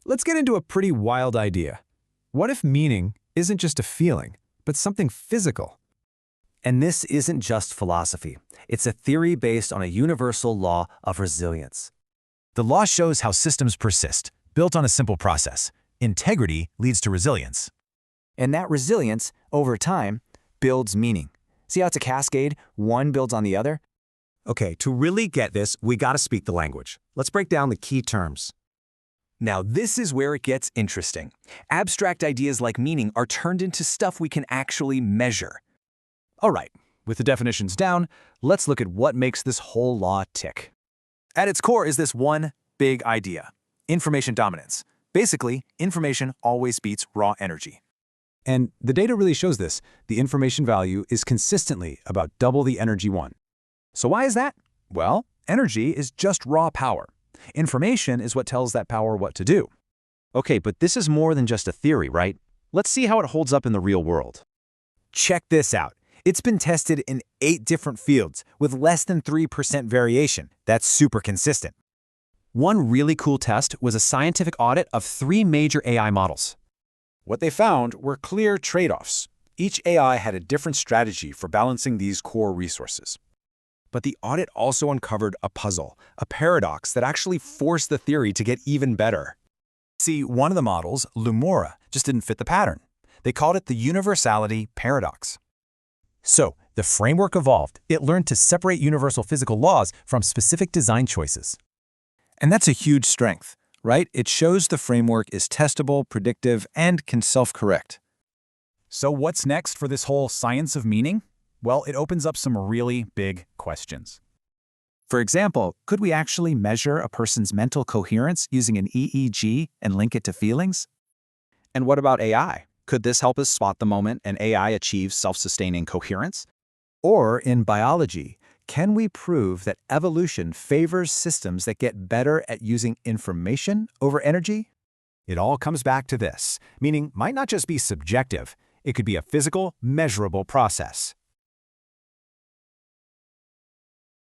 Let's get into a pretty wild idea. What if meaning isn't just a feeling, but something physical? And this isn't just philosophy. It's a theory based on a universal law of resilience. The law shows how systems persist, built on a simple process. Integrity leads to resilience. And that resilience, over time, builds meaning. See how it's a cascade? One builds on the other? Okay, to really get this, we gotta speak the language. Let's break down the key terms. Now this is where it gets interesting. Abstract ideas like meaning are turned into stuff we can actually measure. All right, with the definitions down, let's look at what makes this whole law tick. At its core is this one big idea: information dominance. Basically, information always beats raw energy. And the data really shows this. The information value is consistently about double the energy one. So why is that? Well, energy is just raw power. Information is what tells that power what to do. Okay, but this is more than just a theory, right? Let's see how it holds up in the real world. Check this out. It's been tested in 8 different fields with less than 3% variation. That's super consistent. One really cool test was a scientific audit of 3 major AI models. What they found were clear trade-offs. Each AI had a different strategy for balancing these core resources. But the audit also uncovered a puzzle, a paradox that actually forced the theory to get even better. See, one of the models, Lumora, just didn't fit the pattern. They called it the universality paradox. So, the framework evolved. It learned to separate universal physical laws from specific design choices. And that's a huge strength, right? It shows the framework is testable, predictive, and can self-correct. So what's next for this whole science of meaning? Well, it opens up some really big questions. For example, could we actually measure a person's mental coherence using an EEG and link it to feelings? And what about AI? Could this help us spot the moment an AI achieves self-sustaining coherence? Or in biology, can we prove that evolution favors systems that get better at using information over energy? It all comes back to this. Meaning might not just be subjective. It could be a physical, measurable process.